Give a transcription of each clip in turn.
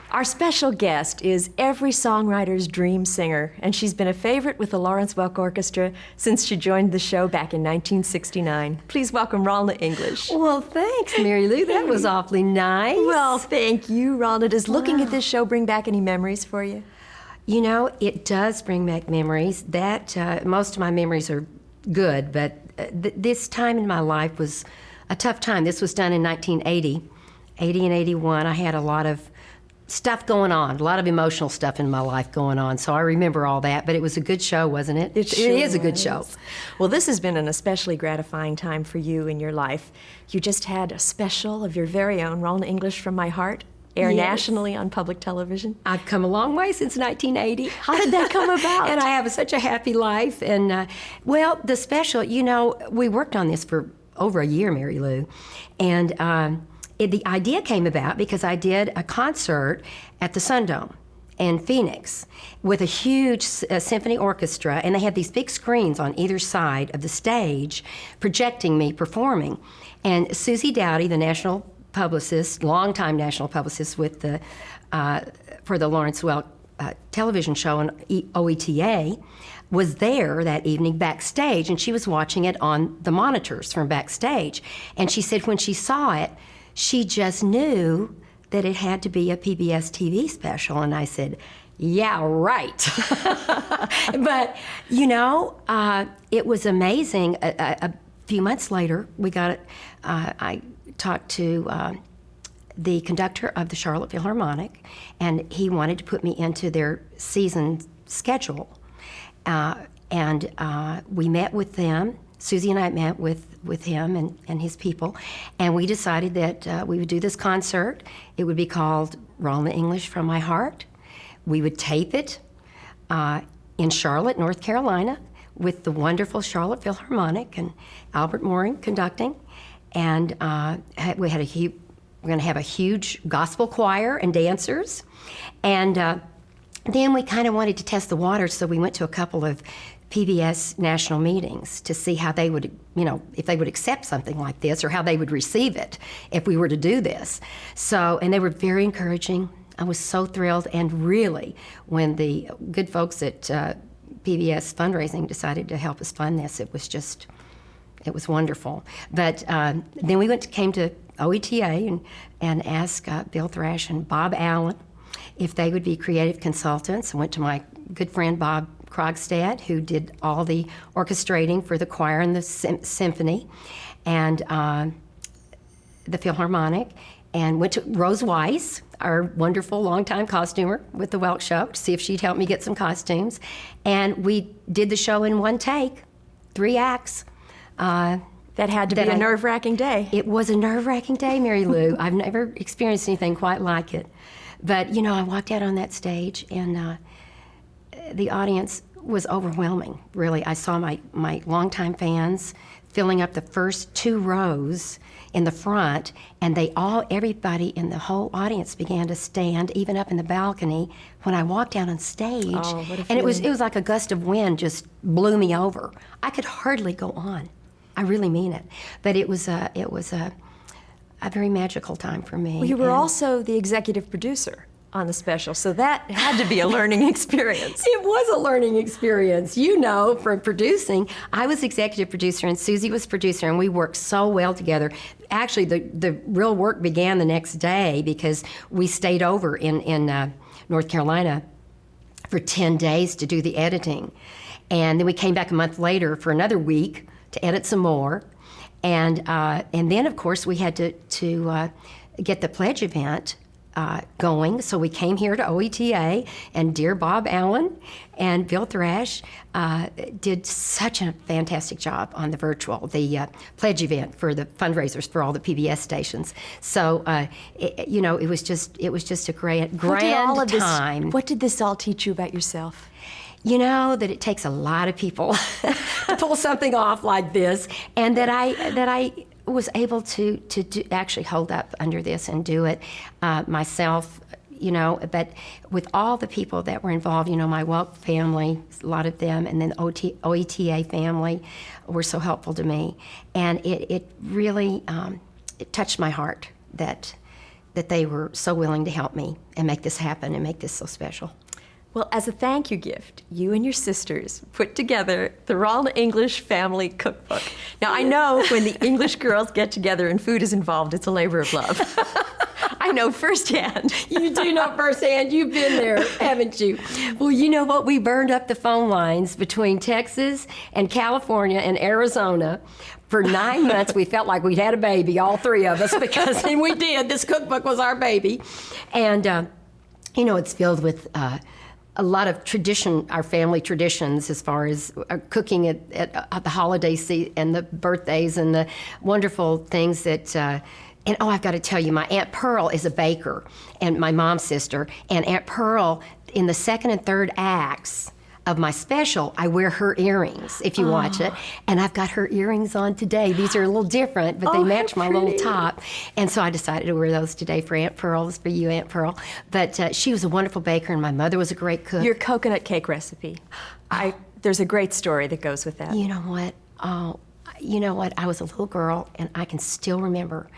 Our special guest is every songwriter's dream singer, and she's been a favorite with the Lawrence Welk Orchestra since she joined the show back in 1969. Please welcome Ralna English. Well, thanks, Mary Lou. That was awfully nice. Well, thank you, Ralna. Does looking at this show bring back any memories for you? You know, it does bring back memories. Most of my memories are good, but this time in my life was a tough time. This was done in 1980, 80 and 81. I had a lot of stuff going on, a lot of emotional stuff in my life going on, so I remember all that, but it was a good show, wasn't it? It sure is a good show. Well, this has been an especially gratifying time for you in your life. You just had a special of your very own, Ralna English from My Heart, air nationally on public television. I've come a long way since 1980. How did that come about? And I have such a happy life, and well, the special, you know, we worked on this for over a year, Mary Lou, and the idea came about because I did a concert at the Sundome in Phoenix with a huge symphony orchestra, and they had these big screens on either side of the stage projecting me performing. And Susie Dowdy, the national publicist, longtime national publicist with for the Lawrence Welk television show on OETA, was there that evening backstage, and she was watching it on the monitors from backstage. And she said when she saw it, she just knew that it had to be a PBS TV special. And I said, yeah, right. But, you know, it was amazing. A few months later, I talked to the conductor of the Charlotte Philharmonic, and he wanted to put me into their season schedule. And we met with them. Susie and I met with him and his people, and we decided that we would do this concert. It would be called Ralna English from My Heart. We would tape it in Charlotte, North Carolina, with the wonderful Charlotte Philharmonic and Albert Mooring conducting. And we're going to have a huge gospel choir and dancers. And then we kind of wanted to test the waters, so we went to a couple of PBS national meetings to see how they would, you know, if they would accept something like this or how they would receive it if we were to do this. So, and they were very encouraging. I was so thrilled, and really, when the good folks at PBS Fundraising decided to help us fund this, it was wonderful. But then we came to OETA and asked Bill Thrash and Bob Allen if they would be creative consultants. I went to my good friend Bob Krogstad, who did all the orchestrating for the choir and the symphony, and the Philharmonic, and went to Rose Weiss, our wonderful longtime costumer with the Welk Show, to see if she'd help me get some costumes. And we did the show in one take, 3 acts. That had to be a nerve-wracking day. It was a nerve-wracking day, Mary Lou. I've never experienced anything quite like it. But, you know, I walked out on that stage, and the audience was overwhelming, really. I saw my longtime fans filling up the first 2 rows in the front, and everybody in the whole audience began to stand, even up in the balcony, when I walked out on stage. Oh, what a and it was feeling. like a gust of wind just blew me over. I could hardly go on. I really mean it. But it was a very magical time for me. Well, you were also the executive producer on the special, so that had to be a learning experience. It was a learning experience. You know, from producing, I was executive producer and Susie was producer, and we worked so well together. Actually, the real work began the next day because we stayed over in North Carolina for 10 days to do the editing. And then we came back a month later for another week to edit some more. And then, of course, we had to get the pledge event going. So we came here to OETA, and dear Bob Allen and Bill Thrash did such a fantastic job on the pledge event for the fundraisers for all the PBS stations. So, you know, it was just a grand time. What did this all teach you about yourself? You know, that it takes a lot of people to pull something off like this, and that I was able to actually hold up under this and do it myself, you know, but with all the people that were involved, you know, my Welk family, a lot of them, and then OETA family were so helpful to me. And it really it touched my heart that that they were so willing to help me and make this happen and make this so special. Well, as a thank you gift, you and your sisters put together the Ralna English Family Cookbook. Now, I know when the English girls get together and food is involved, it's a labor of love. I know firsthand. You do know firsthand. You've been there, haven't you? Well, you know what? We burned up the phone lines between Texas and California and Arizona. For 9 months, we felt like we'd had a baby, all three of us, because, and we did. This cookbook was our baby. And, you know, it's filled with a lot of tradition, our family traditions, as far as cooking at the holiday season and the birthdays and the wonderful things that. And oh, I've got to tell you, my Aunt Pearl is a baker, and my mom's sister. And Aunt Pearl, in the second and third acts of my special, I wear her earrings, if you watch it. And I've got her earrings on today. These are a little different, but they match my little top. And so I decided to wear those today for Aunt Pearl. This is for you, Aunt Pearl. But she was a wonderful baker, and my mother was a great cook. Your coconut cake recipe. There's a great story that goes with that. You know what? You know what? I was a little girl, and I can still remember.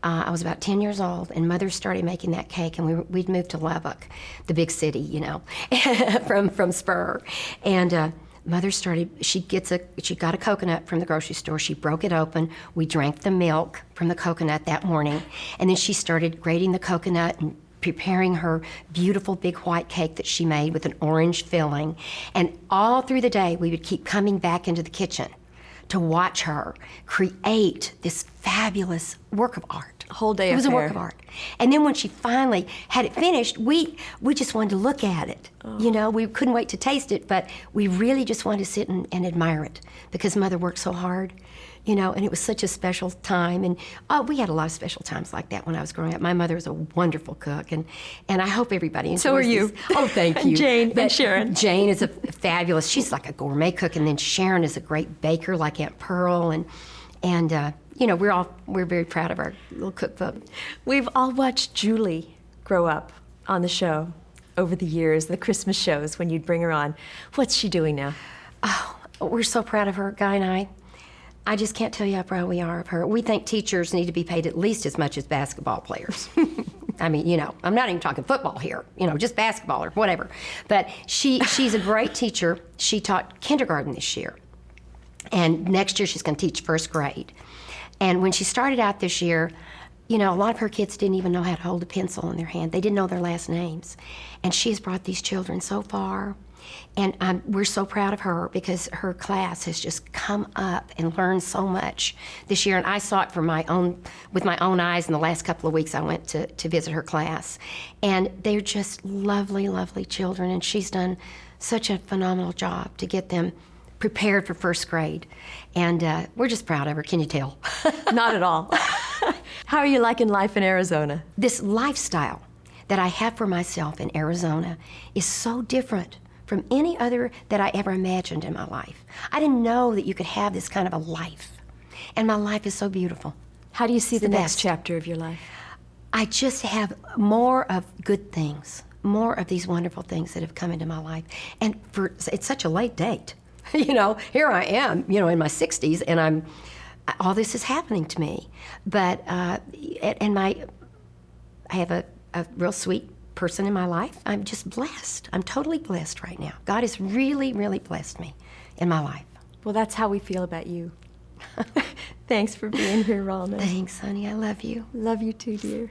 I was about 10 years old, and Mother started making that cake, and we'd moved to Lubbock, the big city, you know, from Spur. And Mother started, she got a coconut from the grocery store. She broke it open. We drank the milk from the coconut that morning, and then she started grating the coconut and preparing her beautiful big white cake that she made with an orange filling. And all through the day, we would keep coming back into the kitchen to watch her create this fabulous work of art. A whole day It was a affair. work of art. And then when she finally had it finished, we just wanted to look at it. You know, we couldn't wait to taste it, but we really just wanted to sit and admire it because Mother worked so hard, you know, and it was such a special time. And we had a lot of special times like that when I was growing up. My mother was a wonderful cook, and I hope everybody enjoys So are you. these. Oh, thank you. Jane and Sharon. Jane is a fabulous, she's like a gourmet cook, and then Sharon is a great baker like Aunt Pearl, and you know, we're very proud of our little cookbook. We've all watched Julie grow up on the show over the years, the Christmas shows when you'd bring her on. What's she doing now? Oh, we're so proud of her, Guy and I. I just can't tell you how proud we are of her. We think teachers need to be paid at least as much as basketball players. I mean, you know, I'm not even talking football here, you know, just basketball or whatever. But she's a great teacher. She taught kindergarten this year. And next year she's going to teach first grade. And when she started out this year, you know, a lot of her kids didn't even know how to hold a pencil in their hand. They didn't know their last names. And she has brought these children so far. And we're so proud of her because her class has just come up and learned so much this year. And I saw it with my own eyes in the last couple of weeks I went to visit her class. And they're just lovely, lovely children. And she's done such a phenomenal job to get them prepared for first grade. And we're just proud of her, can you tell? Not at all. How are you liking life in Arizona? This lifestyle that I have for myself in Arizona is so different from any other that I ever imagined in my life. I didn't know that you could have this kind of a life. And my life is so beautiful. How do you see It's the the next best. chapter of your life? I just have more of good things, more of these wonderful things that have come into my life. And it's such a late date. You know, here I am, you know, in my 60s, and all this is happening to me. But, I have a real sweet person in my life. I'm just blessed. I'm totally blessed right now. God has really, really blessed me in my life. Well, that's how we feel about you. Thanks for being here, Ralna. Thanks, honey. I love you. Love you too, dear.